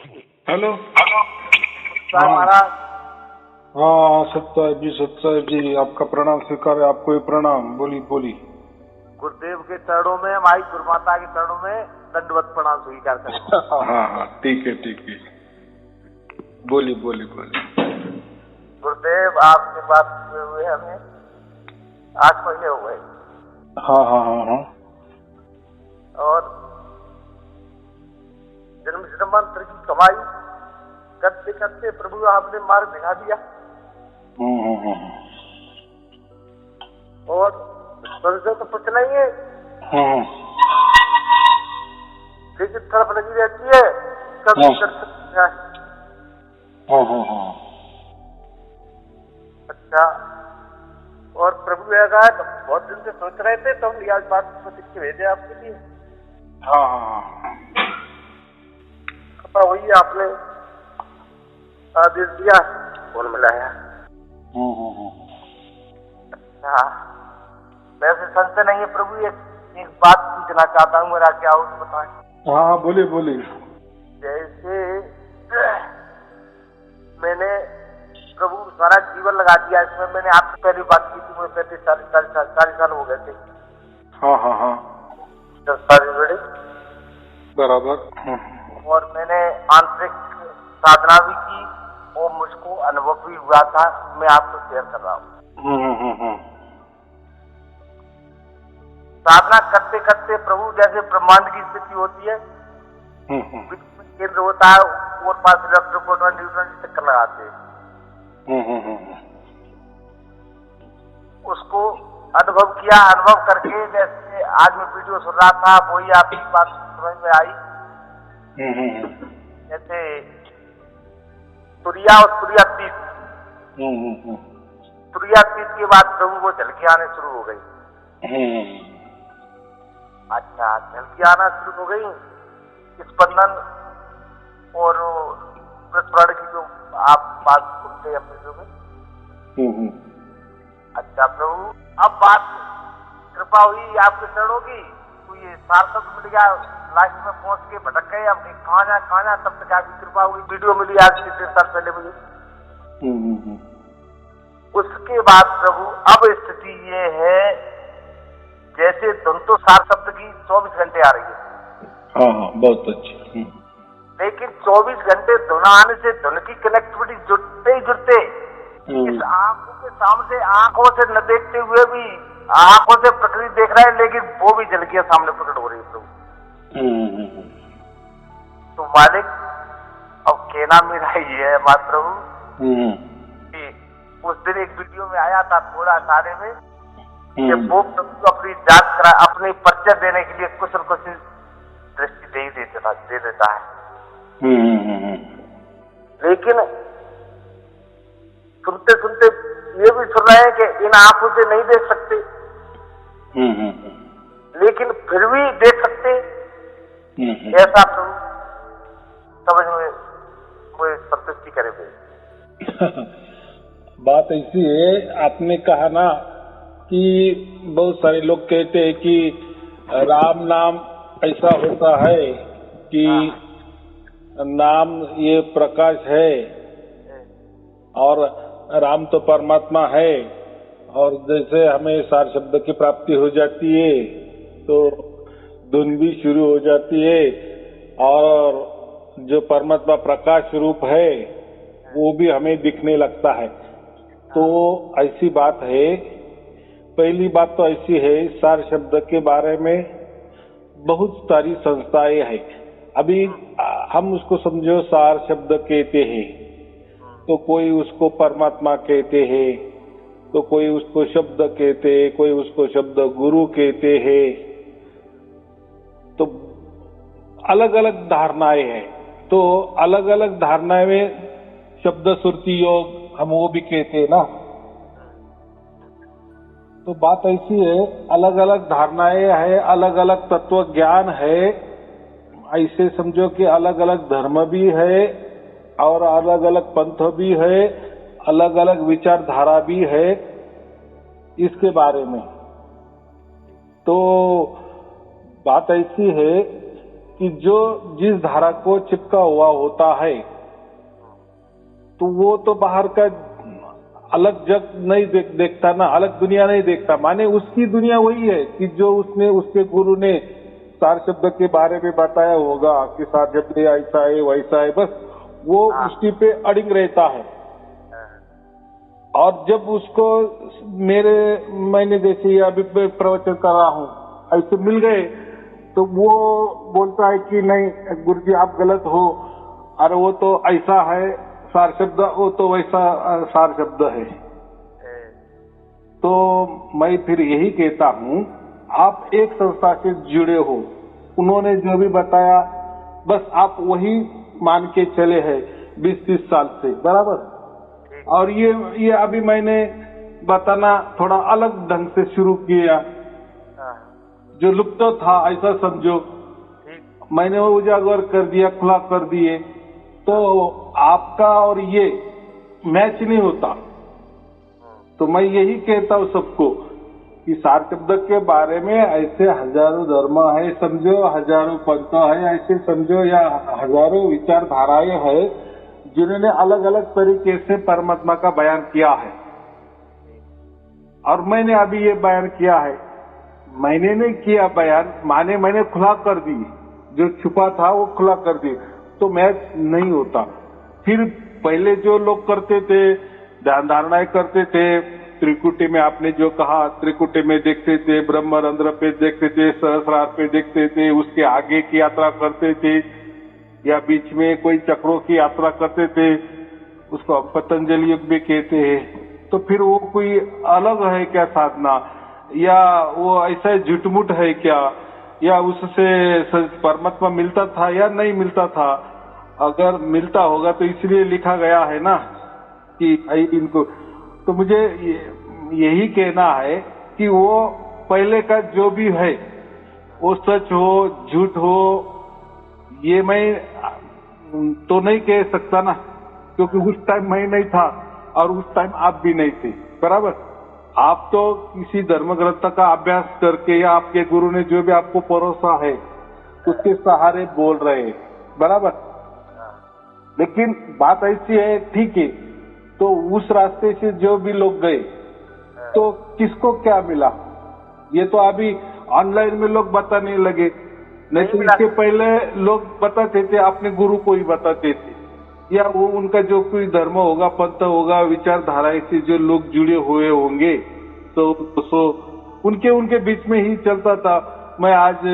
Hello. महाराज। हाँ सत्साहेब जी आपका प्रणाम स्वीकार है। आपको भी प्रणाम। बोली बोली। गुरुदेव के चरणों में, माई गुरुमाता के चरणों में दंडवत प्रणाम स्वीकार करें। हाँ ठीक है। बोली बोली बोली। गुरुदेव आपसे बात किए हुए हमें 8 महीने हो गए। हाँ। और जन्म जन्मांतर की कमाई करते करते प्रभु आपने मार्ग दिखा दिया। और संशय तो कुछ नहीं है, लेकिन तरफ लगी रहती है कभी कर सकते हैं। अच्छा। और प्रभु ऐसा बहुत दिन से सोच रहे थे तो हम आज बात के भेजे आपके लिए। हाँ। वही आपने आदेश दिया, फोन मिलाया। अच्छा, वैसे संशय नहीं है प्रभु, एक बात पूछना चाहता हूँ, मेरा क्या हो तो बताएं। हाँ बोली। जैसे मैंने प्रभु सारा जीवन लगा दिया इसमें। मैंने आपसे पहली बात की थी, मुझे 35-40 साल हो गए थे। हाँ 10 साल बड़े बराबर। और मैंने आंतरिक साधना भी की और मुझको अनुभव भी हुआ था, मैं आपको शेयर कर रहा हूँ। साधना करते करते प्रभु जैसे ब्रह्मांड की स्थिति होती है, केंद्र होता है और पास इलेक्ट्रोप्रोटॉन न्यूट्रॉन चक्कर लगाते हैं। उसको अनुभव किया। अनुभव करके जैसे आज मैं वीडियो सुन रहा था, वही आपकी बात समझ में आई। जैसे तुरिया और तुरियातीत, तुरियातीत के बाद प्रभु वो झलकी आने शुरू हो गई। अच्छा, झलकी आना शुरू हो गई। स्पंदन और प्रस्फुरण की जो आप बात सुनते हैं अपने जो में। अच्छा प्रभु, अब बात कृपा हुई आपके चरणों की, तो ये सार्थक मिल गया। लास्ट में पहुंच के भटक गए, अब कहाँ जा तब तक आपकी कृपा हुई। वीडियो मिली आज से 1.5 साल पहले मुझे। उसके बाद प्रभु अब स्थिति ये है जैसे धुन तो सार शब्द की 24 घंटे आ रही है। हाँ बहुत अच्छी। लेकिन 24 घंटे धुन आने से धुन की कनेक्टिविटी जुड़ते इस आंखों के सामने, आंखों से न देखते हुए भी आंखों से प्रकृति देख रहा है, लेकिन वो भी झलकियां सामने प्रकट हो रही है प्रभु। तो मालिक, अब कहना मेरा ये है मात्र प्रभु कि उस दिन एक वीडियो में आया था थोड़ा सारे में कि वो प्रभु अपनी जांच करा, अपने परिचय देने के लिए कुछ न कुछ दृष्टि दे देता है। लेकिन सुनते सुनते ये भी सुन रहे हैं कि इन आंखों से नहीं देख सकते, लेकिन फिर भी देख सकते। ऐसा प्रभु समझ में कोई संतुष्टि करे भाई। बात ऐसी है, आपने कहा ना कि बहुत सारे लोग कहते हैं कि राम नाम ऐसा होता है कि नाम ये प्रकाश है और राम तो परमात्मा है, और जैसे हमें सार शब्द की प्राप्ति हो जाती है तो धुन भी शुरू हो जाती है, और जो परमात्मा प्रकाश रूप है वो भी हमें दिखने लगता है। तो ऐसी बात है। पहली बात तो ऐसी है, सार शब्द के बारे में बहुत सारी संस्थाएं हैं। अभी हम उसको समझो सार शब्द कहते हैं, तो कोई उसको परमात्मा कहते हैं, तो कोई उसको शब्द कहते हैं, कोई उसको शब्द गुरु कहते हैं। तो अलग अलग धारणाएं हैं। तो अलग अलग धारणाएं में शब्द सुरती योग हम वो भी कहते हैं ना। तो बात ऐसी है, अलग अलग धारणाएं है, अलग अलग तत्व ज्ञान है। ऐसे समझो कि अलग अलग धर्म भी है और अलग अलग पंथ भी है, अलग अलग विचारधारा भी है इसके बारे में। तो बात ऐसी है कि जो जिस धारा को चिपका हुआ होता है तो वो तो बाहर का अलग जग नहीं देखता ना, अलग दुनिया नहीं देखता। माने उसकी दुनिया वही है कि जो उसने उसके गुरु ने सार शब्द के बारे में बताया होगा कि सार शब्द ऐसा है वैसा है, बस वो उसी पे अड़िग रहता है। और जब उसको मैंने जैसे अभी प्रवचन कर रहा हूँ ऐसे मिल गए तो वो बोलता है कि नहीं गुरुजी आप गलत हो, अरे वो तो ऐसा है सार शब्द, वो तो वैसा सार शब्द है। तो मैं फिर यही कहता हूँ आप एक संस्था से जुड़े हो, उन्होंने जो भी बताया बस आप वही मान के चले हैं 20-30 साल से, बराबर। और ये अभी मैंने बताना थोड़ा अलग ढंग से शुरू किया, जो लुप्त था ऐसा समझो, मैंने वो उजागर कर दिया, खुला कर दिए, तो आपका और ये मैच नहीं होता। तो मैं यही कहता हूँ सबको कि सार शब्द के बारे में ऐसे हजारों धर्म है समझो, हजारों पंथ है ऐसे समझो, या हजारों विचारधाराएं है जिन्होंने अलग अलग तरीके से परमात्मा का बयान किया है। और मैंने अभी ये बयान किया है, मैंने नहीं किया बयान, माने मैंने खुला कर दी, जो छुपा था वो खुला कर दी, तो मैच नहीं होता। फिर पहले जो लोग करते थे, ध्यान धारणाएं करते थे, त्रिकुटी में आपने जो कहा, त्रिकुटी में देखते थे, ब्रह्मरंध्र पे देखते थे, सहस्रार पे देखते थे, उसके आगे की यात्रा करते थे, या बीच में कोई चक्रों की यात्रा करते थे, उसको पतंजलि युग भी कहते हैं। तो फिर वो कोई अलग है क्या साधना, या वो ऐसा झुटमुट है क्या, या उससे परमात्मा मिलता था या नहीं मिलता था? अगर मिलता होगा तो इसलिए लिखा गया है ना कि इनको। तो मुझे यही कहना है कि वो पहले का जो भी है वो सच हो झूठ हो, ये मैं तो नहीं कह सकता ना, क्योंकि उस टाइम मैं नहीं था और उस टाइम आप भी नहीं थे, बराबर। आप तो किसी धर्म ग्रंथ का अभ्यास करके या आपके गुरु ने जो भी आपको परोसा है उसके सहारे बोल रहे हैं, बराबर। लेकिन बात ऐसी है, ठीक है, तो उस रास्ते से जो भी लोग गए तो किसको क्या मिला, ये तो अभी ऑनलाइन में लोग बताने लगे, नहीं तो इसके पहले लोग बताते थे, अपने गुरु को ही बताते थे, या वो उनका जो कोई धर्म होगा, पंथ होगा, विचारधारा से जो लोग जुड़े हुए होंगे तो उनके बीच में ही चलता था। मैं आज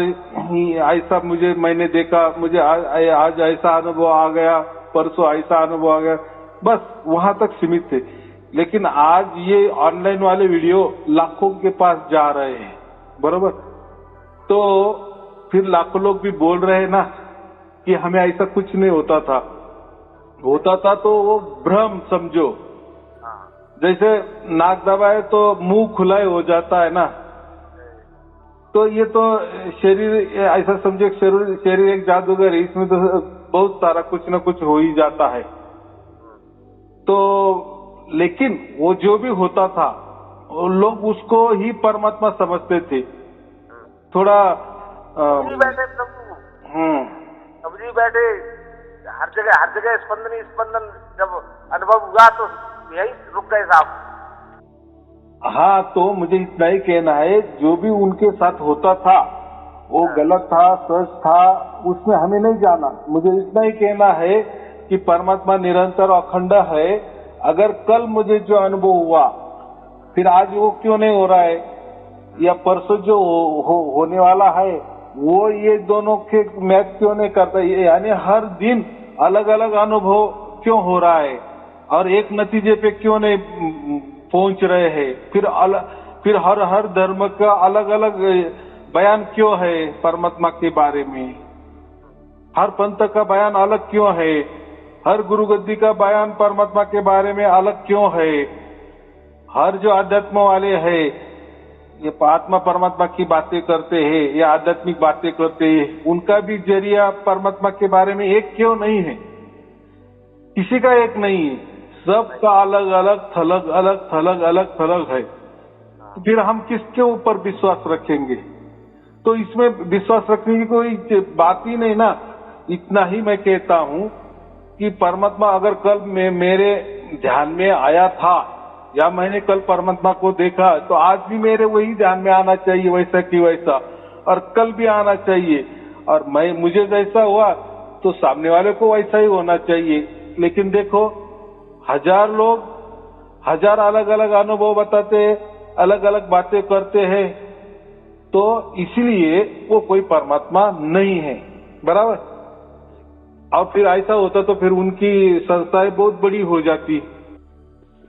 ऐसा मैंने देखा, मुझे आज ऐसा अनुभव आ गया, परसों ऐसा अनुभव आ गया, बस वहां तक सीमित थे। लेकिन आज ये ऑनलाइन वाले वीडियो लाखों के पास जा रहे हैं, बरोबर। तो फिर लाखों लोग भी बोल रहे हैं ना कि हमें ऐसा कुछ नहीं होता था तो वो भ्रम समझो। जैसे नाक दबाए तो मुंह खुला हो जाता है ना, तो ये तो शरीर ऐसा समझो, शरीर एक जादूगर है, इसमें तो बहुत सारा कुछ न कुछ हो ही जाता है। तो लेकिन वो जो भी होता था वो लोग उसको ही परमात्मा समझते थे। थोड़ा बैठे प्रभु, समझी बैठे, हर जगह स्पंदन जब अनुभव हुआ तो यही रुक गए साहब। हाँ, तो मुझे इतना ही कहना है, जो भी उनके साथ होता था वो गलत था, सच था, उसमें हमें नहीं जाना। मुझे इतना ही कहना है कि परमात्मा निरंतर अखंड है। अगर कल मुझे जो अनुभव हुआ फिर आज वो क्यों नहीं हो रहा है, या परसों जो होने वाला है वो ये दोनों के मैच क्यों नहीं करता, यानी हर दिन अलग अलग अनुभव क्यों हो रहा है और एक नतीजे पे क्यों नहीं पहुंच रहे हैं। फिर हर धर्म का अलग अलग बयान क्यों है परमात्मा के बारे में, हर पंथ का बयान अलग क्यों है, हर गुरु गद्दी का बयान परमात्मा के बारे में अलग क्यों है। हर जो अध्यात्म वाले हैं ये आत्मा परमात्मा की बातें करते हैं या आध्यात्मिक बातें करते हैं, उनका भी जरिया परमात्मा के बारे में एक क्यों नहीं है, किसी का एक नहीं है, सबका अलग अलग थलग अलग है। तो फिर हम किसके ऊपर विश्वास रखेंगे? तो इसमें विश्वास रखने की कोई बात ही नहीं ना। इतना ही मैं कहता हूँ कि परमात्मा अगर कल मेरे ध्यान में आया था या मैंने कल परमात्मा को देखा तो आज भी मेरे वही ध्यान में आना चाहिए, वैसा कि वैसा, और कल भी आना चाहिए। और मुझे जैसा हुआ तो सामने वाले को वैसा ही होना चाहिए। लेकिन देखो, 1000 लोग 1000 अलग अलग अनुभव बताते हैं, अलग अलग बातें करते हैं, तो इसलिए वो कोई परमात्मा नहीं है, बराबर। और फिर ऐसा होता तो फिर उनकी संस्थाएं बहुत बड़ी हो जाती।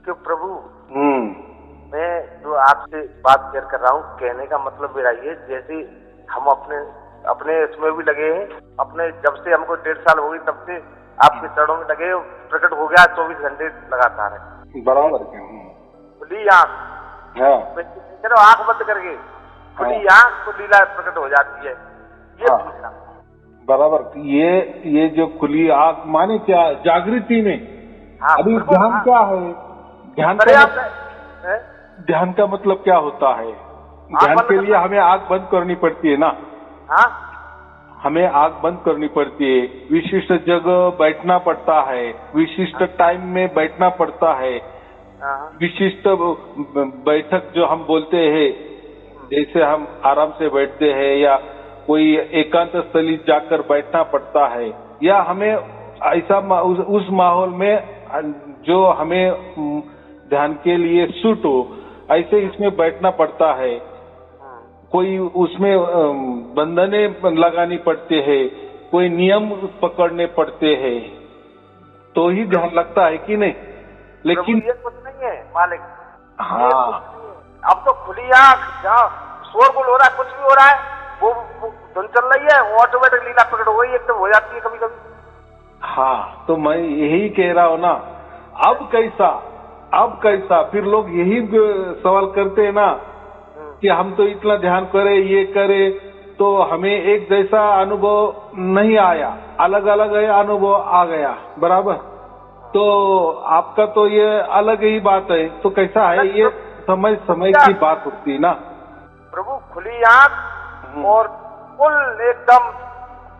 क्यों प्रभु, मैं जो आपसे बात शेयर कर रहा हूँ, कहने का मतलब मेरा ये, जैसे हम अपने इसमें भी लगे हैं, अपने जब से हमको 1.5 साल हो गई तब से आपके चरणों में लगे, प्रकट हो गया 24 घंटे लगातार है, बराबर। खुली आँख, चलो आँख बंद करके खुली आँख तो लीला प्रकट हो जाती है, ये पूछना बराबर। ये जो खुली आँख माने क्या, जागृति में। अभी ध्यान क्या है? ध्यान का मतलब क्या होता है? ध्यान के लिए हमें आँख बंद करनी पड़ती है ना। हमें आँख बंद करनी पड़ती है, विशिष्ट जगह बैठना पड़ता है, विशिष्ट टाइम में बैठना पड़ता है, विशिष्ट बैठक जो हम बोलते हैं, जैसे हम आराम से बैठते हैं या कोई एकांत स्थली जाकर बैठना पड़ता है, या हमें ऐसा उस माहौल में जो हमें ध्यान के लिए सूट हो, ऐसे इसमें बैठना पड़ता है। कोई उसमें बंधने लगानी पड़ते हैं, कोई नियम पकड़ने पड़ते हैं, तो ही ध्यान लगता है कि नहीं। लेकिन ये कुछ नहीं है मालिक। हाँ, अब तो खुली आँख, जहाँ शोरगुल हो रहा है, कुछ भी हो रहा है, वो धुन चल रही है, ऑटोमेटिक लीला प्रकट हो गई, एकदम हो जाती है कभी कभी। हाँ, तो मैं यही कह रहा हूँ ना। अब कैसा फिर लोग यही सवाल करते हैं ना कि हम तो इतना ध्यान करें, ये करें, तो हमें एक जैसा अनुभव नहीं आया, अलग अलग अनुभव आ गया, बराबर। तो आपका तो ये अलग ही बात है, तो कैसा है, ये समय की बात होती है ना प्रभु। खुली आँख और फुल एकदम,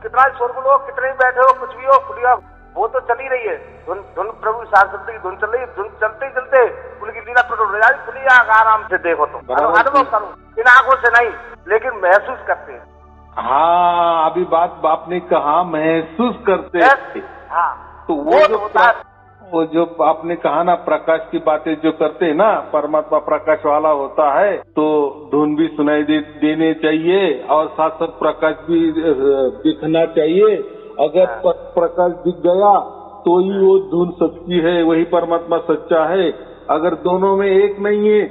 कितना शोरगुल हो, कितने भी बैठे हो, कुछ भी हो, खुली आँख, वो तो चल ही रही है धुन प्रभु शास्त्री की धुन चल रही है, धुन चलते चलते उनकी लीला प्रकट हो जाती। खुली आँख आराम से देखो, तो अनुभव करो, इन आँखों से नहीं लेकिन महसूस करते हैं। हाँ, अभी बात आपने कहा महसूस करते हैं। हाँ, तो वो जो आपने कहा ना, प्रकाश की बातें जो करते हैं ना, परमात्मा प्रकाश वाला होता है, तो धुन भी सुनाई देने चाहिए और साथ साथ प्रकाश भी दिखना चाहिए। अगर प्रकाश दिख गया तो ही वो धुन सच्ची है, वही परमात्मा सच्चा है। अगर दोनों में एक नहीं है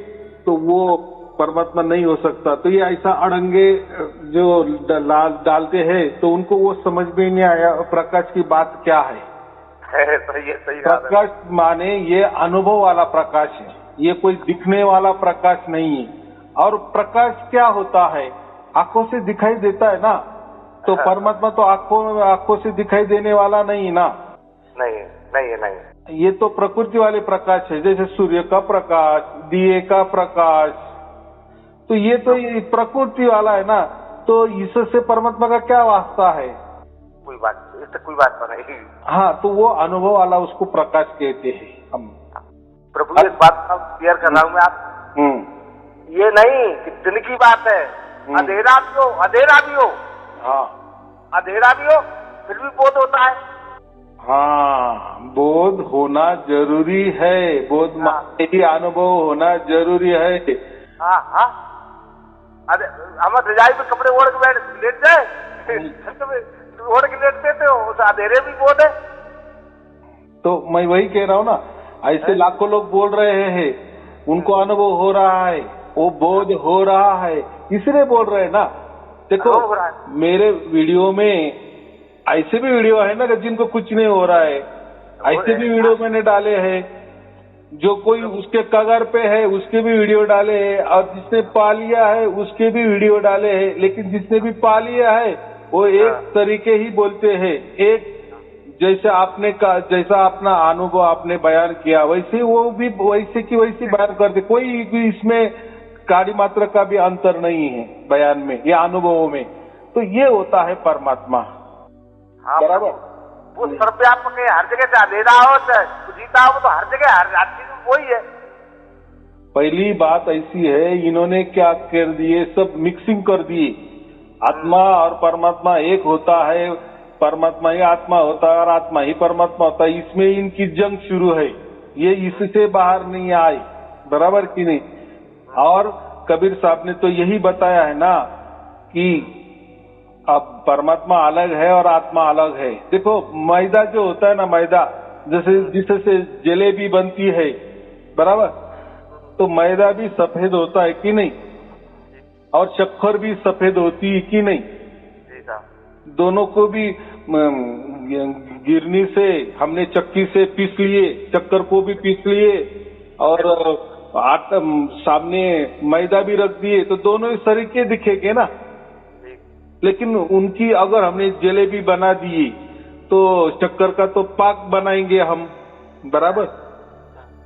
तो वो परमात्मा नहीं हो सकता। तो ये ऐसा अड़ंगे जो डालते हैं, तो उनको वो समझ में नहीं आया प्रकाश की बात क्या है। सही प्रकाश माने ये अनुभव वाला प्रकाश है, ये कोई दिखने वाला प्रकाश नहीं है। और प्रकाश क्या होता है? आंखों से दिखाई देता है ना, तो परमात्मा तो आंखों से दिखाई देने वाला नहीं ना। नहीं। ये तो प्रकृति वाले प्रकाश है, जैसे सूर्य का प्रकाश, दिए का प्रकाश, तो ये तो प्रकृति वाला है ना। तो इससे परमात्मा का क्या वास्ता है? कोई बात तो नहीं। हाँ, तो वो अनुभव वाला उसको प्रकाश कहते हैं हम। प्रभु एक बात क्लियर कर रहा हूँ मैं आप, ये नहीं कि दिन की बात है, अंधेरा भी हो, हाँ, अंधेरा भी हो, फिर भी बोध होता है। हाँ, बोध होना जरूरी है, बोध ही अनुभव होना जरूरी है। हाँ, अरे हम रजाई में कपड़े ओढ़ के लेट जाए, ओढ़ के लेटते थे, उस अंधेरे भी बोध है। तो मैं वही कह रहा हूँ ना, ऐसे लाखों लोग बोल रहे हैं, उनको अनुभव हो रहा है, वो बोध हो रहा है, इसलिए बोल रहे हैं ना। देखो, मेरे वीडियो में ऐसे भी वीडियो है ना जिनको कुछ नहीं हो रहा है, ऐसे भी वीडियो मैंने डाले हैं। जो कोई उसके कगार पे है उसके भी वीडियो डाले हैं, और जिसने पा लिया है उसके भी वीडियो डाले हैं। लेकिन जिसने भी पा लिया है वो एक तरीके ही बोलते हैं, एक जैसा अपना अनुभव आपने बयान किया, वैसे वो भी वैसे की वैसी बयान करते। कोई भी इसमें काड़ी मात्रा का भी अंतर नहीं है बयान में या अनुभवों में। तो ये होता है परमात्मा। हाँ, बराबर। वो सर्वव्यापक है, हर जगह चाहे अंधेरा हो चाहे जीता हो, तो हर जगह हर चीज वही है। पहली बात ऐसी है, इन्होंने क्या कर दिए, सब मिक्सिंग कर दिए। आत्मा और परमात्मा एक होता है, परमात्मा ही आत्मा होता है और आत्मा ही परमात्मा होता है। इसमें इनकी जंग शुरू है, ये इससे बाहर नहीं आए। बराबर कि नहीं? और कबीर साहब ने तो यही बताया है ना कि अब परमात्मा अलग है और आत्मा अलग है। देखो मैदा जो होता है ना, मैदा जैसे जिससे जलेबी बनती है, बराबर, तो मैदा भी सफेद होता है कि नहीं, और शक्कर भी सफेद होती है कि नहीं। दोनों को भी गिरनी से हमने चक्की से पीस लिए, शक्कर को भी पीस लिए और आटा सामने मैदा भी रख दिए, तो दोनों इस तरीके दिखेंगे ना। लेकिन उनकी अगर हमने जलेबी बना दी तो शक्कर का तो पाक बनाएंगे हम, बराबर,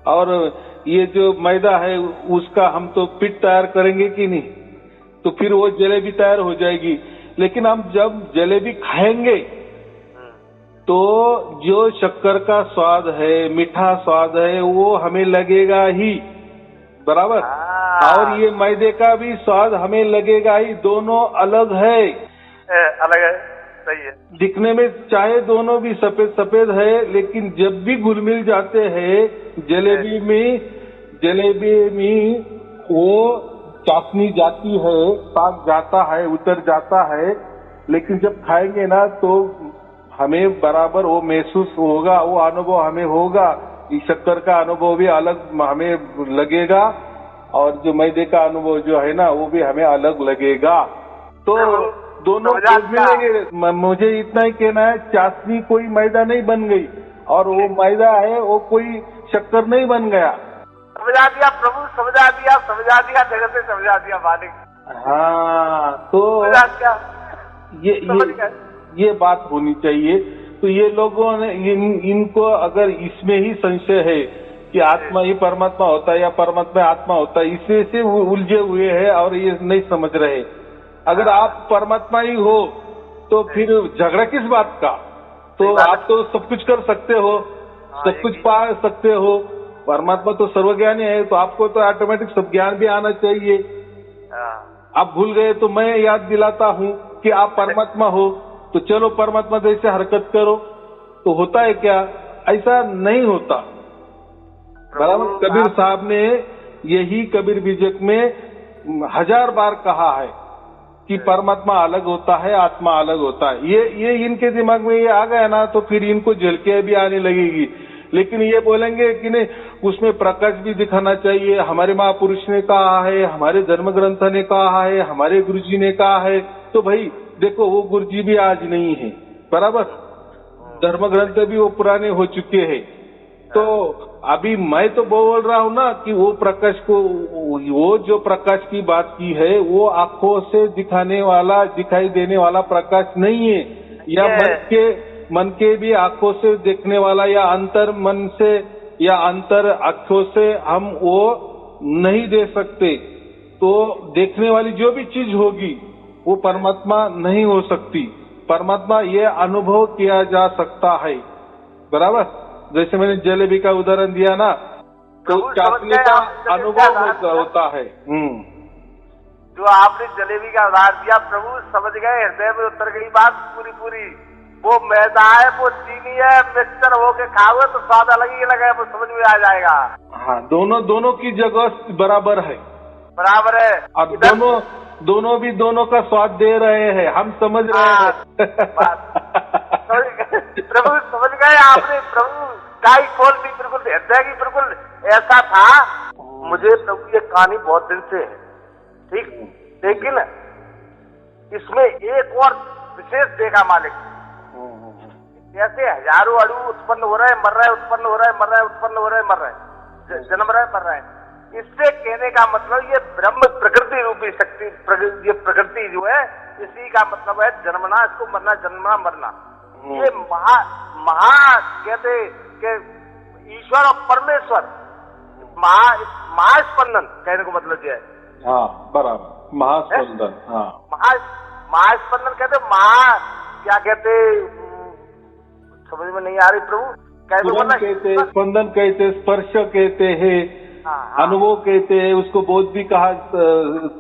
और ये जो मैदा है उसका हम तो पिट तैयार करेंगे कि नहीं, तो फिर वो जलेबी तैयार हो जाएगी। लेकिन हम जब जलेबी खाएंगे तो जो शक्कर का स्वाद है, मीठा स्वाद है, वो हमें लगेगा ही, बराबर, और ये मैदे का भी स्वाद हमें लगेगा ही। दोनों अलग है, अलग है, सही है। दिखने में चाहे दोनों भी सफेद सफेद है, लेकिन जब भी घुल मिल जाते हैं जलेबी में वो चाशनी जाती है, पाक जाता है, उतर जाता है। लेकिन जब खाएंगे ना तो हमें बराबर वो महसूस होगा, वो अनुभव हमें होगा। इस शक्कर का अनुभव भी अलग हमें लगेगा और जो मैदे का अनुभव जो है ना वो भी हमें अलग लगेगा। तो दोनों मिलेंगे। मुझे इतना ही कहना है, चाशनी कोई मैदा नहीं बन गई और वो मैदा है वो कोई शक्कर नहीं बन गया। समझा दिया प्रभु, समझा दिया जगत से, समझा दिया मालिक। हाँ, तो ये बात होनी चाहिए। तो ये लोगों ने इनको अगर इसमें ही संशय है कि आत्मा ही परमात्मा होता है या परमात्मा आत्मा होता है, इससे से उलझे हुए हैं और ये नहीं समझ रहे। अगर आप परमात्मा ही हो तो फिर झगड़ा किस बात का? तो आप तो सब कुछ कर सकते हो, सब कुछ पा सकते हो। परमात्मा तो सर्वज्ञानी है, तो आपको तो ऑटोमेटिक सब ज्ञान भी आना चाहिए। आप भूल गए तो मैं याद दिलाता हूँ कि आप परमात्मा हो, तो चलो परमात्मा जैसे हरकत करो। तो होता है क्या? ऐसा नहीं होता, बराबर। कबीर साहब ने यही कबीर बीजक में 1000 बार कहा है कि परमात्मा अलग होता है, आत्मा अलग होता है। ये इनके दिमाग में ये आ गया ना, तो फिर इनको झलकियां भी आने लगेगी। लेकिन ये बोलेंगे कि नहीं, उसमें प्रकाश भी दिखाना चाहिए। हमारे महापुरुष ने कहा है, हमारे धर्म ग्रंथ ने कहा है, हमारे गुरुजी ने कहा है। तो भाई देखो, वो गुरुजी भी आज नहीं है, बराबर, धर्म ग्रंथ भी वो पुराने हो चुके हैं। तो अभी मैं तो बोल रहा हूँ ना कि वो प्रकाश को, वो जो प्रकाश की बात की है वो आंखों से दिखाई देने वाला प्रकाश नहीं है, या मन के भी आंखों से देखने वाला, या अंतर मन से या अंतर आंखों से हम वो नहीं दे सकते। तो देखने वाली जो भी चीज होगी वो परमात्मा नहीं हो सकती। परमात्मा ये अनुभव किया जा सकता है, बराबर। जैसे मैंने जलेबी का उदाहरण दिया ना, तो चाशनी का अनुभव होता है। जो आपने जलेबी का उदाहरण दिया प्रभु, समझ गए, हृदय में उतर गई बात पूरी। वो मैदा है, वो चीनी है, मिक्सचर होके खाओगे तो स्वाद अलग ही लगे, वो समझ में आ जाएगा। हाँ, दोनों की जगह बराबर है, और दोनों भी दोनों का स्वाद दे रहे हैं, हम समझ रहे हैं। प्रभु समझ गए आपने, प्रभु काई खोल दी, बिल्कुल हृदय की, बिल्कुल ऐसा था। मुझे प्रभु ये कहानी बहुत दिन से है, ठीक, लेकिन इसमें एक और विशेष देखा मालिक, जैसे हजारों अणु उत्पन्न हो रहे, मर रहे, उत्पन्न हो रहे, मर रहे, उत्पन्न हो रहे, मर रहे, जन्म रहे, मर रहे। इससे कहने का मतलब ये ब्रह्म प्रकृति रूपी शक्ति, ये प्रकृति जो है, इसी का मतलब है जन्मना, इसको मरना, जन्मना, मरना। ये महा कहते कि ईश्वर और परमेश्वर महास्पंदन, कहने को मतलब ये है, हाँ बराबर, महास्पंदन। हाँ महास्पंदन कहते, क्या कहते, समझ में नहीं आ रही प्रभु। स्फुरन कहते, स्पंदन कहते, स्पर्श कहते हैं, अनुभव कहते हैं, उसको बोध भी कहा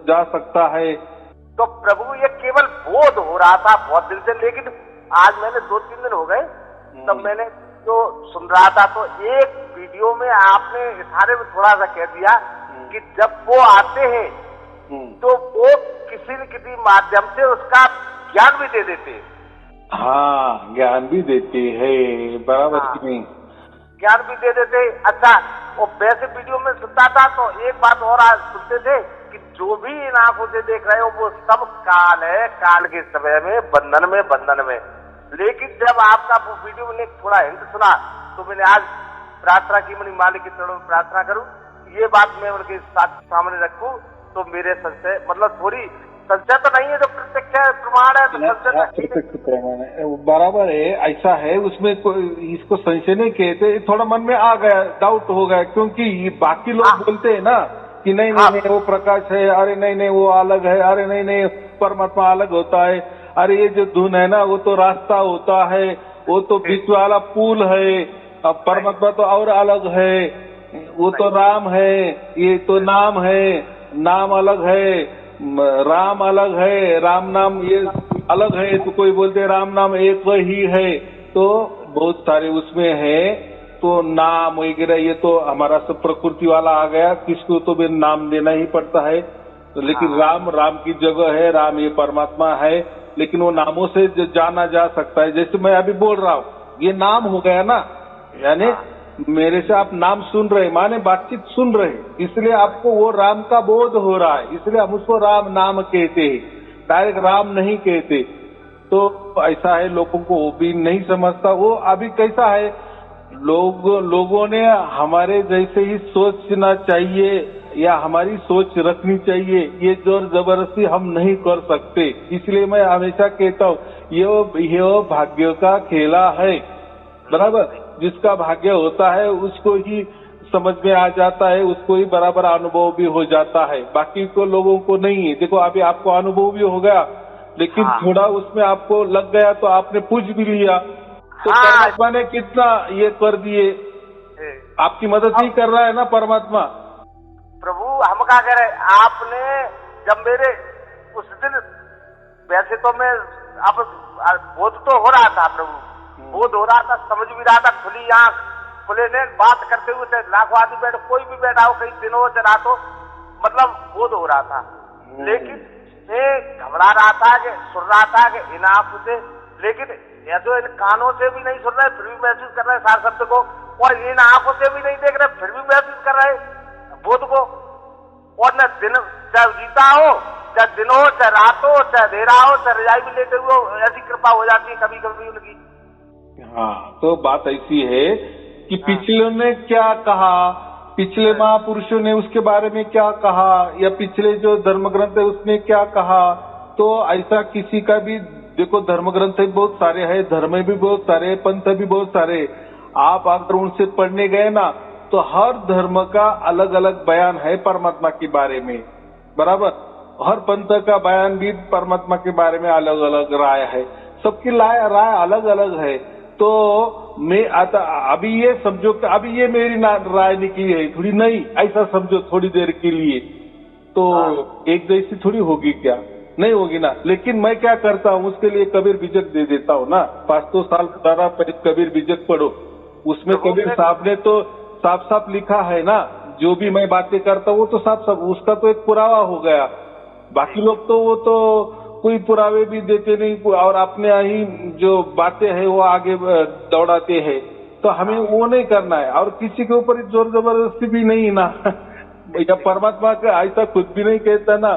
जा सकता है। तो प्रभु ये केवल बोध हो रहा था बहुत दिन से, लेकिन आज मैंने 2-3 दिन हो गए तब मैंने जो सुन रहा था, तो एक वीडियो में आपने इशारे में थोड़ा सा कह दिया कि जब वो आते हैं तो वो किसी न किसी माध्यम से उसका ज्ञान भी दे देते हैं। हाँ, ज्ञान भी देते हैं, बराबर की नहीं, ज्ञान भी दे देते। अच्छा, वो वैसे वीडियो में सुनता था तो एक बात और आज सुनते थे कि जो भी इन आंखों से देख रहे हो वो सब काल है, काल के समय में बंधन में। लेकिन जब आपका वो वीडियो में थोड़ा हिंट सुना तो मैंने आज प्रार्थना की, मैंने मालिक के चरणों में प्रार्थना करूं, ये बात मैं उनके सामने रखूं तो मेरे संशय, मतलब थोड़ी संशय तो नहीं है, जो प्रत्यक्ष प्रमाण है तो संशय प्रत्यक्ष प्रमाण है, बराबर है। ऐसा है, उसमें इसको संशय नहीं कहते, थोड़ा मन में आ गया, डाउट हो गया, क्योंकि बाकी लोग बोलते हैं ना कि नहीं नहीं वो प्रकाश है, अरे नहीं नहीं वो अलग है, अरे नहीं नहीं परमात्मा अलग होता है, अरे ये जो धुन है ना वो तो रास्ता होता है, वो तो बीच वाला पुल है, अब परमात्मा तो और अलग है, वो तो राम है, ये तो नाम है, नाम अलग है, राम अलग है, राम नाम ये अलग है, तो कोई बोलते राम नाम एक ही है, तो बहुत सारे उसमें है। तो नाम वगैरह ये तो हमारा सब प्रकृति वाला आ गया, किसको तो भी नाम देना ही पड़ता है, तो लेकिन राम की जगह है, राम ये परमात्मा है, लेकिन वो नामों से जाना जा सकता है। जैसे मैं अभी बोल रहा हूँ, ये नाम हो गया ना, यानी मेरे से आप नाम सुन रहे, माने बातचीत सुन रहे, इसलिए आपको वो राम का बोध हो रहा है, इसलिए हम उसको राम नाम कहते हैं, डायरेक्ट राम नहीं कहते। तो ऐसा है, लोगों को वो भी नहीं समझता। वो अभी कैसा है, लोगों ने हमारे जैसे ही सोचना चाहिए या हमारी सोच रखनी चाहिए, ये जोर जबरदस्ती हम नहीं कर सकते। इसलिए मैं हमेशा कहता हूँ ये भाग्य का खेला है, बराबर। जिसका भाग्य होता है उसको ही समझ में आ जाता है, उसको ही बराबर अनुभव भी हो जाता है, बाकी को लोगों को नहीं है। देखो अभी आपको अनुभव भी हो गया, लेकिन थोड़ा उसमें आपको लग गया तो आपने पूछ भी लिया, तो परमात्मा ने कितना ये कर दिए, आपकी मदद ही कर रहा है ना परमात्मा। प्रभु हम क्या कह रहे, आपने जब मेरे उस दिन, वैसे तो मैं अब बोध तो हो रहा था प्रभु, बोध हो रहा था, समझ भी रहा था, खुली आंख खुले ने बात करते हुए, चाहे लाखों आदमी बैठो, कोई भी बैठा हो, कहीं दिन हो चाहे रात हो, मतलब बोध हो रहा था। लेकिन मैं घबरा रहा था कि सुन रहा था कि इन आंखों से, लेकिन ऐसे इन कानों से भी नहीं सुन रहे फिर भी महसूस कर रहे सारे शब्द को, और इन आंखों से भी नहीं देख रहे फिर भी महसूस कर रहे बोध को। और न दिन चाहे जीता हो, चाहे दिन हो, चाहे रात हो, चाहे अंधेरा हो, चाहे रजाई भी लेटे हुए हो, ऐसी कृपा हो जाती है कभी कभी उनकी। हाँ, तो बात ऐसी है कि पिछले ने क्या कहा, पिछले महापुरुषों ने उसके बारे में क्या कहा, या पिछले जो धर्म ग्रंथ है उसने क्या कहा, तो ऐसा किसी का भी देखो, धर्म ग्रंथ भी बहुत सारे हैं, धर्म भी बहुत सारे, पंथ भी बहुत सारे, आप अगर उनसे पढ़ने गए ना तो हर धर्म का अलग अलग बयान है परमात्मा के बारे में, बराबर। हर पंथ का बयान भी परमात्मा के बारे में अलग अलग राय है, सबकी राय अलग अलग है। तो मैं अभी ये समझो कि अभी ये मेरी राय निकली है, थोड़ी नहीं, ऐसा समझो थोड़ी देर के लिए, तो एक जैसी थोड़ी होगी क्या, नहीं होगी ना। लेकिन मैं क्या करता हूँ, उसके लिए कबीर बीजक दे देता हूँ ना, 500 साल पुराना कबीर बीजक पढ़ो, उसमें कबीर साहब ने तो साफ साफ लिखा है ना, जो भी मैं बातें करता हूँ वो तो साफ साफ उसका तो एक पुरावा हो गया। बाकी लोग तो वो तो कोई पुरावे भी देते नहीं, और अपने ही जो बातें हैं वो आगे दौड़ाते हैं, तो हमें वो नहीं करना है। और किसी के ऊपर जोर जबरदस्ती भी नहीं ना या परमात्मा का ऐसा खुद भी नहीं कहता ना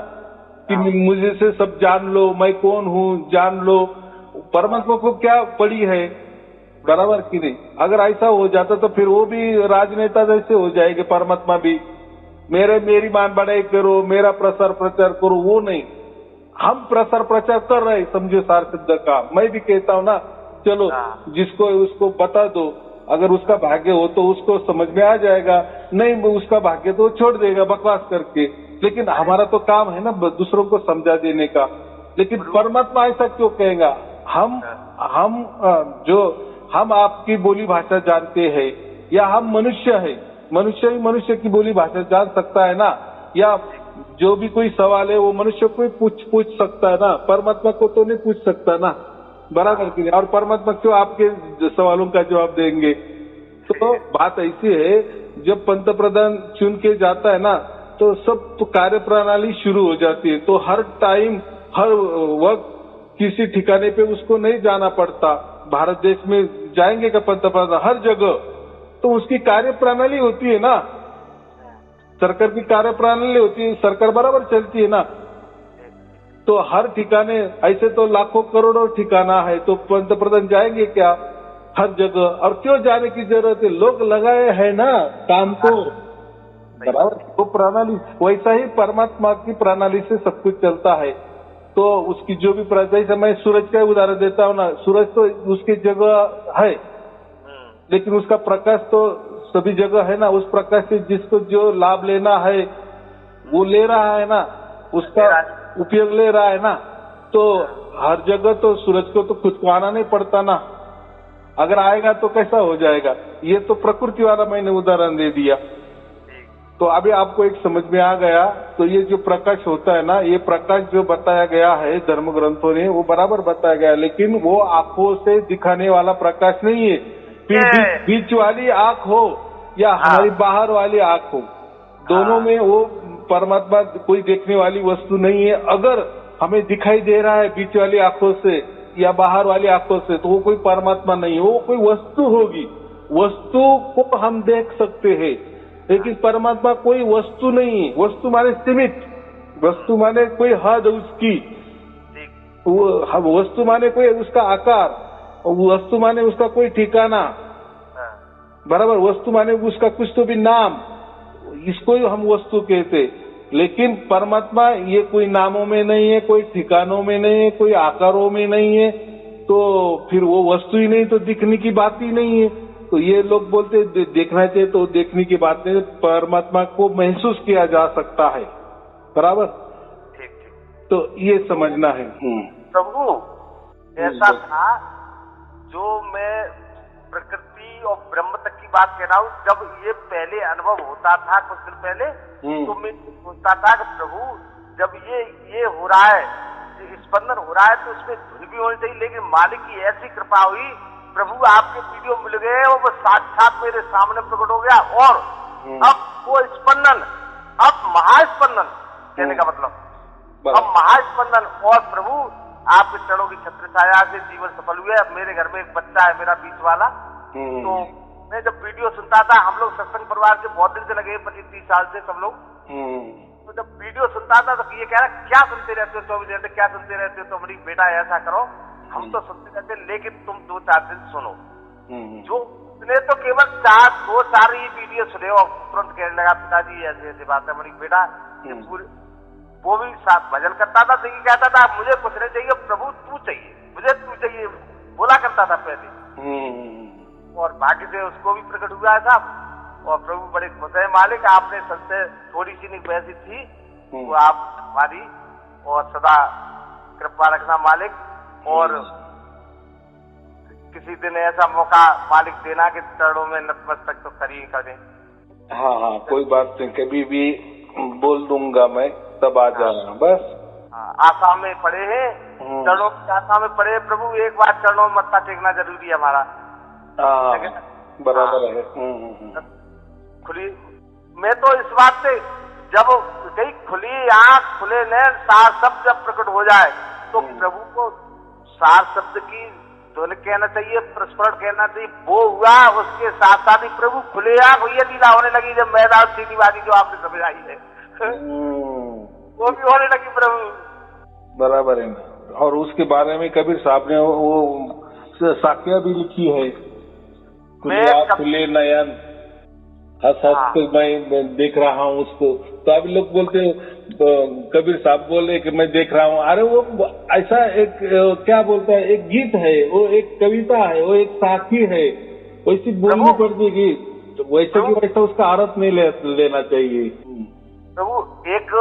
कि मुझे से सब जान लो, मैं कौन हूँ जान लो। परमात्मा को क्या पड़ी है, बराबर की नहीं। अगर ऐसा हो जाता तो फिर वो भी राजनेता जैसे हो जाएंगे, परमात्मा भी मेरी मान बढ़ाई करो, मेरा प्रसार प्रचार करो, वो नहीं। हम प्रसार प्रचार कर रहे, समझो सार सिद्ध का। मैं भी कहता हूँ ना, चलो जिसको उसको बता दो, अगर उसका भाग्य हो तो उसको समझ में आ जाएगा, नहीं उसका भाग्य तो छोड़ देगा बकवास करके। लेकिन हमारा तो काम है ना दूसरों को समझा देने का। लेकिन परमात्मा ऐसा क्यों कहेगा? हम आपकी बोली भाषा जानते हैं, या हम मनुष्य है, मनुष्य ही मनुष्य की बोली भाषा जान सकता है ना, या जो भी कोई सवाल है वो मनुष्य को पूछ सकता है ना, परमात्मा को तो नहीं पूछ सकता ना, बराबर की नहीं? और परमात्मा क्यों आपके सवालों का जवाब देंगे? तो बात ऐसी है, जब पंतप्रधान चुन के जाता है ना, तो सब तो कार्य प्रणाली शुरू हो जाती है। तो हर टाइम हर वक्त किसी ठिकाने पे उसको नहीं जाना पड़ता। भारत देश में जाएंगे का पंतप्रधान हर जगह, तो उसकी कार्य प्रणाली होती है ना, सरकार की कार्य प्रणाली होती है, सरकार बराबर चलती है ना। तो हर ठिकाने ऐसे तो लाखों करोड़ों ठिकाना है, तो पंतप्रधान जाएंगे क्या हर जगह? और क्यों जाने की जरूरत है? लोग लगाए हैं ना काम को, बराबर। तो प्रणाली वैसा ही परमात्मा की प्रणाली से सब कुछ चलता है। तो उसकी जो भी जैसे मैं सूरज का उदाहरण देता हूँ ना, सूरज तो उसकी जगह है, लेकिन उसका प्रकाश तो सभी जगह है ना। उस प्रकाश से जिसको जो लाभ लेना है वो ले रहा है ना, उसका उपयोग ले रहा है ना। तो हर जगह तो सूरज को तो खुद को आना नहीं पड़ता ना, अगर आएगा तो कैसा हो जाएगा? ये तो प्रकृति वाला मैंने उदाहरण दे दिया। तो अभी आपको एक समझ में आ गया। तो ये जो प्रकाश होता है ना, ये प्रकाश जो बताया गया है धर्म ग्रंथों ने, वो बराबर बताया गया, लेकिन वो आंखों से दिखाने वाला प्रकाश नहीं है। फिर बीच वाली आंख हो या हमारी बाहर वाली आंख हो, दोनों में वो परमात्मा कोई देखने वाली वस्तु नहीं है। अगर हमें दिखाई दे रहा है बीच वाली आंखों से या बाहर वाली आंखों से, तो वो कोई परमात्मा नहीं है, वो कोई वस्तु होगी। वस्तु को हम देख सकते हैं, लेकिन परमात्मा कोई वस्तु नहीं है। वस्तु माने सीमित, वस्तु माने कोई हद उसकी, वस्तु माने कोई उसका आकार, वस्तु माने उसका कोई ठिकाना, बराबर। वस्तु माने उसका कुछ तो भी नाम, इसको ही हम वस्तु कहते। लेकिन परमात्मा ये कोई नामों में नहीं है, कोई ठिकानों में नहीं है, कोई आकारों में नहीं है, तो फिर वो वस्तु ही नहीं, तो दिखने की बात ही नहीं है। तो ये लोग बोलते देखना चाहिए, तो देखने की बात नहीं, परमात्मा को महसूस किया जा सकता है, बराबर। ठीक। तो ये समझना है। प्रभु ऐसा था, जो मैं प्रकृति और ब्रह्म तक की बात कह रहा हूँ, जब ये पहले अनुभव होता था कुछ दिन पहले, तो मैं सोचता था कि प्रभु जब ये हो रहा है, स्पंदन हो रहा है, तो उसमें धुन भी होनी चाहिए। लेकिन मालिक की ऐसी कृपा हुई, प्रभु आपके वीडियो मिल गए और वो साक्षात मेरे सामने प्रकट हो गया। और अब वो स्पंदन, अब महास्पंदन कहने का मतलब, अब महास्पंदन। और प्रभु आपके चरणों की छत्र छाया से जीवन सफल हुए। अब मेरे घर में एक बच्चा है मेरा बीच वाला, तो मैं जब वीडियो सुनता था, हम लोग सत्संग परिवार से बहुत दिन से लगे, 25-30 साल से सब लोग, तो जब वीडियो सुनता था तो ये कह रहा क्या सुनते रहते हो 24 घंटे, क्या सुनते रहते हो? तो हमारी बेटा ऐसा करो, हम तो सुनते रहते, लेकिन तुम 2-4 दिन सुनो। जो उसने तो केवल 2-4 ही वीडियो सुने और तुरंत कहने लगा पिताजी ऐसी ऐसी बात है। हमारी बेटा पूरी वो भी साथ भजन करता था, तो ये कहता था मुझे कुछ नहीं चाहिए प्रभु, तू चाहिए, मुझे तू चाहिए, बोला करता था पहले। और भाग्य से उसको भी प्रकट हुआ था। और प्रभु बड़े खुश है मालिक, आपने सबसे थोड़ी सी नहीं पैसी थी, वो आप हमारी और सदा कृपा रखना मालिक। और किसी दिन ऐसा मौका मालिक देना कि चरणों में नतमस्तक तो करें। हाँ, कोई बात नहीं, कभी भी बोल दूंगा मैं, तब आ जाना बस। आशा में पड़े हैं, चरणों की आशा में पड़े प्रभु, एक बार चरणों में मत्था टेकना जरूरी है हमारा। बराबर है। खुली मैं तो इस बात से, जब कहीं खुली आंख खुले नैन सार शब्द जब प्रकट हो जाए, तो प्रभु को सार शब्द की धुन कहना चाहिए, प्रस्फुरण कहना चाहिए। वो हुआ, उसके साथ साथ ही प्रभु खुले आंख ये लीला होने लगी, जब मैदान सीधी बाजी जो आपने समझाई है वो भी होने लगी प्रभु, बराबर है। और उसके बारे में कबीर साहब ने वो साक्या भी लिखी है, खुले नयन हंस के मैं देख रहा हूँ उसको। तो अभी लोग बोलते कबीर साहब बोले कि मैं देख रहा हूँ, अरे वो ऐसा एक क्या बोलता है, एक गीत है, वो एक कविता है, वो एक साखी है, वैसी बोलनी पड़ती है। तो वैसे की वैसा उसका अर्थ नहीं लेना चाहिए प्रभु। एक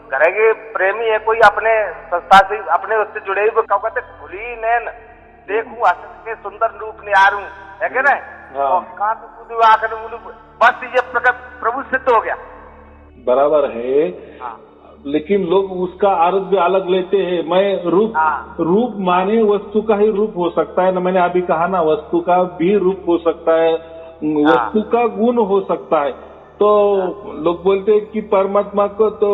घर के प्रेमी है कोई अपने संस्था से अपने उससे जुड़े हुए कहते खुली नैन देखूं हंस के सुंदर रूप निहारूं है क्या ना आकर बस ये प्रभु सिद्ध हो गया। बराबर है। हाँ। लेकिन लोग उसका अर्थ भी अलग लेते हैं। मैं रूप माने वस्तु का ही रूप हो सकता है ना, मैंने अभी कहा ना, वस्तु का भी रूप हो सकता है, वस्तु का गुण हो सकता है। तो लोग बोलते हैं कि परमात्मा को तो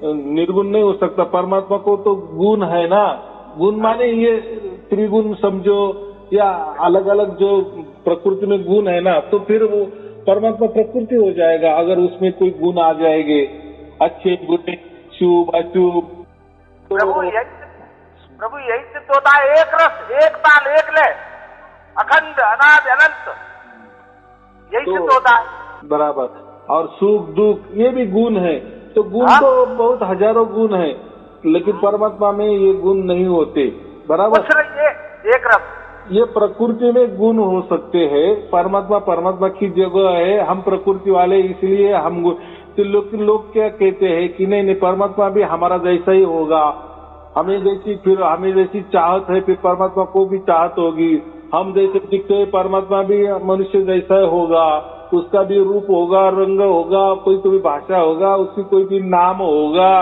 निर्गुण नहीं हो सकता, परमात्मा को तो गुण है ना। गुण माने ये त्रिगुण समझो या अलग अलग जो प्रकृति में गुण है ना, तो फिर वो परमात्मा प्रकृति हो जाएगा अगर उसमें कोई गुण आ जाएंगे, अच्छे बुरे शुभ अशुभ। तो प्रभु यही सिद्ध होता है, एक रस एक ताल एक लय अखंड अनाद अनंत, यही सिद्ध होता है। बराबर। और सुख दुख ये भी गुण है। तो गुण तो बहुत हजारों गुण है, लेकिन परमात्मा में ये गुण नहीं होते। बराबर। ये एक रस ये प्रकृति में गुण हो सकते हैं। परमात्मा की जगह है, हम प्रकृति वाले इसलिए हम तो लोग क्या कहते हैं कि नहीं परमात्मा भी हमारा जैसा ही होगा, हमें जैसी चाहत है फिर परमात्मा को भी चाहत होगी, हम जैसे दिखते हैं परमात्मा भी मनुष्य जैसा होगा, उसका भी रूप होगा, रंग होगा, कोई भाषा होगा, उसकी कोई भी नाम होगा,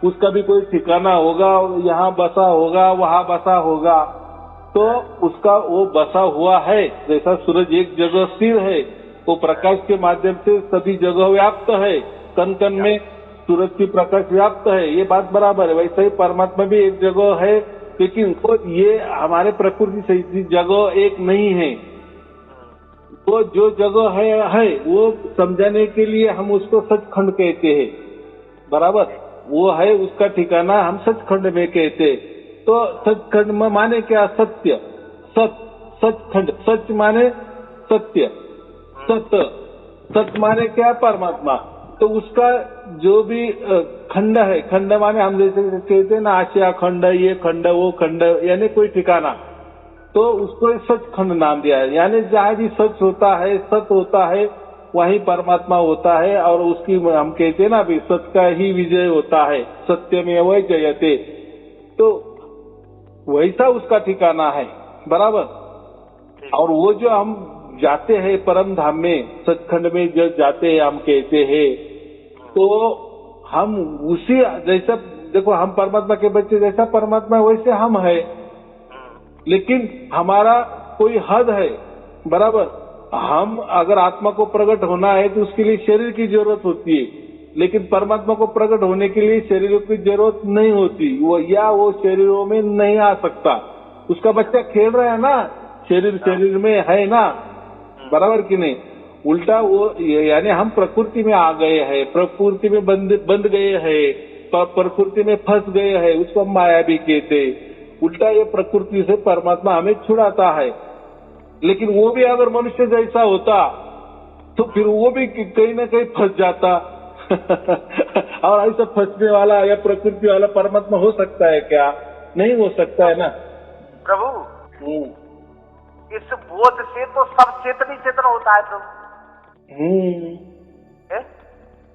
उसका भी कोई ठिकाना होगा, यहाँ बसा होगा वहाँ बसा होगा। तो उसका वो बसा हुआ है, जैसा सूरज एक जगह स्थिर है, वो प्रकाश के माध्यम से सभी जगह व्याप्त है, कण कण में सूरज की प्रकाश व्याप्त है, ये बात बराबर है। वैसे ही परमात्मा भी एक जगह है, लेकिन वो ये हमारे प्रकृति से जगह एक नहीं है। वो जो जगह है वो समझाने के लिए हम उसको सचखंड कहते हैं। बराबर। वो है उसका ठिकाना हम सचखंड में कहते हैं। तो सचखंड में माने क्या? सत्य। सचखंड, सच माने सत्य, सत माने क्या? परमात्मा। तो उसका जो भी खंड है, खंड माने हम जैसे कहते हैं ना आशिया खंड, ये खंड वो खंड, यानी कोई ठिकाना, तो उसको सचखंड नाम दिया है। यानी जहाँ भी सच होता है, सत होता है, वहीं परमात्मा होता है। और उसकी हम कहते हैं ना भी सत्य का ही विजय होता है, सत्यमेव जयते। तो वैसा उसका ठिकाना है। बराबर। और वो जो हम जाते हैं परम धाम में, सचखंड में जो जाते हैं हम कहते हैं, तो हम उसी जैसा, देखो हम परमात्मा के बच्चे, जैसा परमात्मा वैसे हम है, लेकिन हमारा कोई हद है। बराबर। हम अगर आत्मा को प्रकट होना है तो उसके लिए शरीर की जरूरत होती है, लेकिन परमात्मा को प्रकट होने के लिए शरीरों की जरूरत नहीं होती। वो शरीरों में नहीं आ सकता। उसका बच्चा खेल रहा है ना, शरीर में है ना। बराबर कि नहीं? उल्टा वो यानी हम प्रकृति में आ गए हैं, प्रकृति में बंध गए हैं, प्रकृति में फंस गए हैं, उसको माया भी कहते। उल्टा ये प्रकृति से परमात्मा हमें छुड़ाता है। लेकिन वो भी अगर मनुष्य जैसा होता तो फिर वो भी कहीं ना कहीं फंस जाता। और ऐसा फंसने वाला या प्रकृति वाला परमात्मा हो सकता है क्या? नहीं हो सकता है ना प्रभु। इस बोध से तो सब चेतन ही चेतन होता है प्रभु।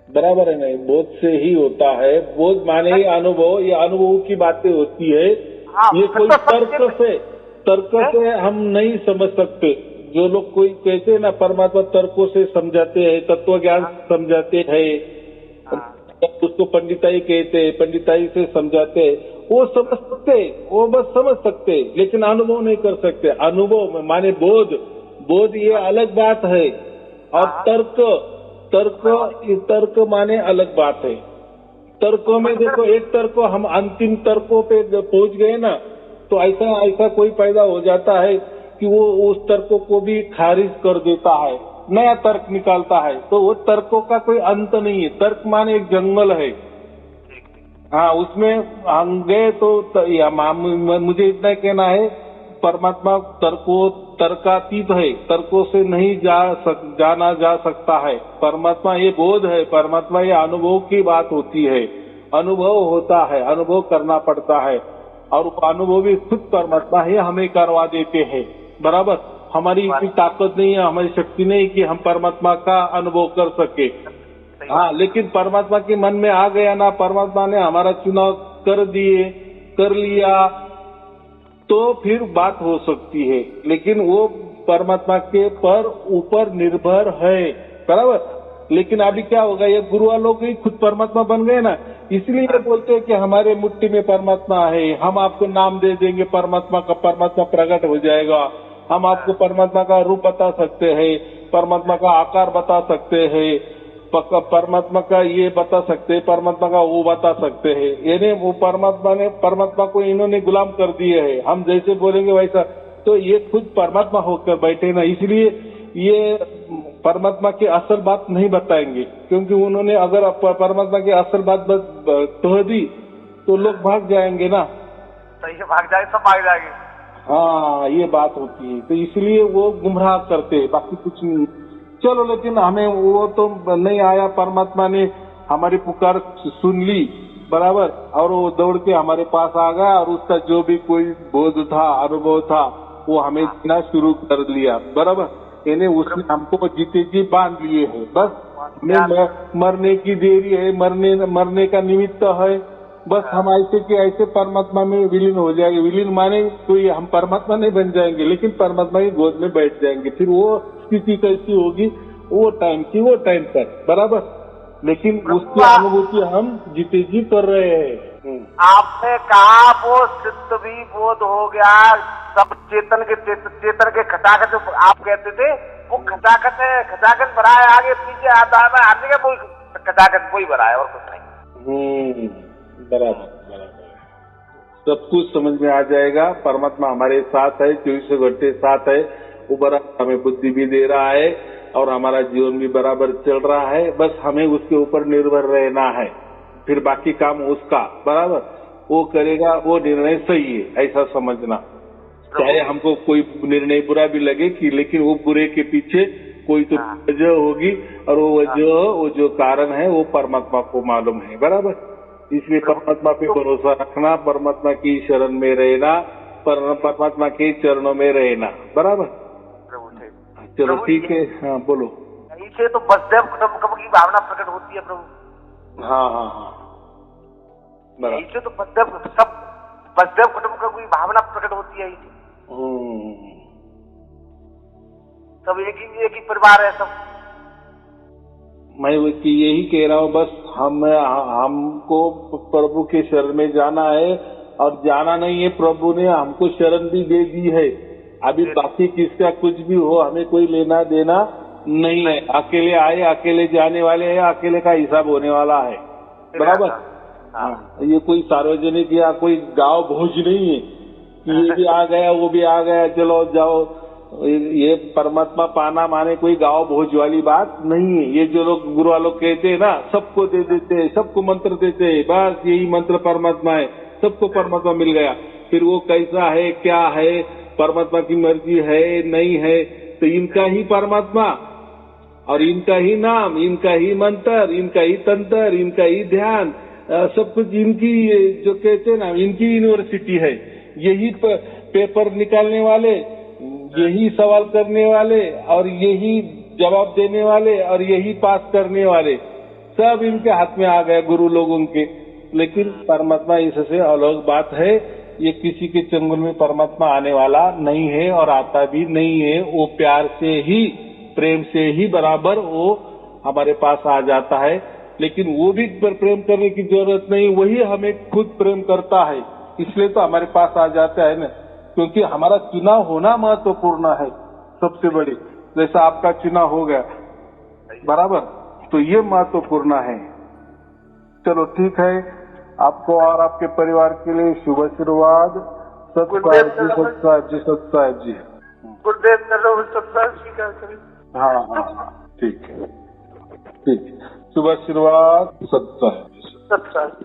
बराबर है। नहीं, बोध से ही होता है। बोध माने ही अनुभव, ये अनुभव की बातें होती है। ये कोई तर्क से हम नहीं समझ सकते। जो लोग कोई कहते हैं ना परमात्मा तर्कों से समझाते हैं, तत्व ज्ञान समझाते हैं, उसको पंडिताई कहते हैं, पंडिताई से समझाते हैं, वो समझ सकते, वो बस समझ सकते, लेकिन अनुभव नहीं कर सकते। अनुभव माने बोध ये अलग बात है। और तर्क माने अलग बात है। तर्कों में देखो, एक तर्क हम अंतिम तर्कों पे पहुंच गए ना, तो ऐसा कोई पैदा हो जाता है कि वो उस तर्कों को भी खारिज कर देता है, नया तर्क निकालता है। तो वो तर्कों का कोई अंत नहीं है। तर्क माने एक जंगल है। हाँ, उसमें हम गए तो मुझे इतना कहना है, परमात्मा तर्कातीत है, तर्कों से नहीं जाना जा सकता है। परमात्मा ये बोध है, परमात्मा ये अनुभव की बात होती है। अनुभव होता है, अनुभव करना पड़ता है, और अनुभव भी खुद परमात्मा ही हमें करवा देते हैं। बराबर। हमारी इतनी ताकत नहीं है, हमारी शक्ति नहीं कि हम परमात्मा का अनुभव कर सके। हाँ, लेकिन परमात्मा के मन में आ गया ना, परमात्मा ने हमारा चुनाव कर लिया, तो फिर बात हो सकती है। लेकिन वो परमात्मा के पर ऊपर निर्भर है, बराबर। लेकिन अभी क्या होगा, ये गुरु वालों ही खुद परमात्मा बन गए ना, इसलिए बोलते हैं कि हमारे मुट्ठी में परमात्मा है, हम आपको नाम दे देंगे परमात्मा का, परमात्मा प्रकट हो जाएगा, हम आपको परमात्मा का रूप बता सकते हैं, परमात्मा का आकार बता सकते हैं, परमात्मा का ये बता सकते हैं, परमात्मा का वो बता सकते हैं। यानी वो परमात्मा को इन्होंने गुलाम कर दिए है, हम जैसे बोलेंगे वैसा। तो ये खुद परमात्मा होकर बैठे ना, इसलिए ये परमात्मा की असल बात नहीं बताएंगे, क्योंकि उन्होंने अगर परमात्मा की असल बात कह दी तो लोग भाग जाएंगे ना। सही है, भाग जाए, सब भाग जाएंगे। हाँ, ये बात होती है, तो इसलिए वो गुमराह करते हैं, बाकी कुछ नहीं। चलो, लेकिन हमें वो तो नहीं आया, परमात्मा ने हमारी पुकार सुन ली, बराबर, और वो दौड़ के हमारे पास आ गया, और उसका जो भी कोई बोध था, अनुभव था, वो हमें देना शुरू कर लिया, बराबर। यानी उसने हमको जीते जी बांध लिए है, बस हमें मरने की देरी है, मरने का निमित्त है, बस हम ऐसे के ऐसे परमात्मा में विलीन हो जाएंगे। विलीन माने कोई हम परमात्मा नहीं बन जाएंगे, लेकिन परमात्मा की गोद में बैठ जाएंगे। फिर वो स्थिति कैसी होगी, वो टाइम पर, बराबर। लेकिन उसकी अनुभूति हम जीते जी कर रहे हैं। आपने कहा वो सिद्ध भी बोध हो गया, सब चेतन के खटाखट आप कहते थे, वो खटाखट है, खटाखट भरा है, आगे पीछे आता है, आने का कोई खटाखट वही भरा है और कुछ नहीं। बराबर। सब कुछ समझ में आ जाएगा। परमात्मा हमारे साथ है, 24 घंटे साथ है, वो बराबर हमें बुद्धि भी दे रहा है और हमारा जीवन भी बराबर चल रहा है। बस हमें उसके ऊपर निर्भर रहना है, फिर बाकी काम उसका, बराबर, वो करेगा, वो निर्णय सही है, ऐसा समझना। चाहे हमको कोई निर्णय बुरा भी लगे कि, लेकिन वो बुरे के पीछे कोई तो वजह होगी, और वो वजह, वो जो कारण है, वो परमात्मा को मालूम है, बराबर। इसलिए परमात्मा पे भरोसा रखना, परमात्मा की शरण में रहना, परमात्मा के चरणों में रहना, बराबर। चलो ठीक है, हाँ बोलो। इसे तो वसुदेव कुटुंबकम की भावना प्रकट होती है प्रभु। हाँ, बराबर। इसे तो वसुदेव कुटुंबकम की भावना प्रकट होती है। सब एक ही परिवार है सब। मैं यही कह रहा हूँ, बस हमको प्रभु के शरण में जाना है, और जाना नहीं है, प्रभु ने हमको शरण भी दे दी है। अभी बाकी किसका कुछ भी हो, हमें कोई लेना देना नहीं है। अकेले आए, अकेले जाने वाले हैं, अकेले का हिसाब होने वाला है, बराबर। हाँ, ये कोई सार्वजनिक या कोई गांव भोज नहीं है कि ये भी आ गया, वो भी आ गया, चलो जाओ। ये परमात्मा पाना माने कोई गांव भोज वाली बात नहीं है। ये जो लोग गुरु वालों कहते हैं ना, सबको दे देते हैं, सबको मंत्र देते हैं, बस यही मंत्र परमात्मा है, सबको परमात्मा मिल गया। फिर वो कैसा है, क्या है, परमात्मा की मर्जी है नहीं है, तो इनका ही परमात्मा और इनका ही नाम, इनका ही मंत्र, इनका ही तंत्र, इनका ही ध्यान, सब कुछ इनकी, जो कहते हैं ना, इनकी यूनिवर्सिटी है। यही पेपर निकालने वाले, यही सवाल करने वाले, और यही जवाब देने वाले, और यही पास करने वाले, सब इनके हाथ में आ गए, गुरु लोगों के। लेकिन परमात्मा इससे अलग बात है। ये किसी के चंगुल में परमात्मा आने वाला नहीं है, और आता भी नहीं है। वो प्यार से ही, प्रेम से ही बराबर वो हमारे पास आ जाता है। लेकिन वो भी प्रेम करने की जरूरत नहीं, वही हमें खुद प्रेम करता है, इसलिए तो हमारे पास आ जाता है ना। क्योंकि हमारा चुनाव होना महत्वपूर्ण है, सबसे बड़ी। जैसा आपका चुनाव हो गया, बराबर, तो ये महत्वपूर्ण है। चलो ठीक है, आपको और आपके परिवार के लिए शुभ आशीर्वाद। सत साहिब जी। हाँ, ठीक है, शुभ आशीर्वाद, सत साहिब।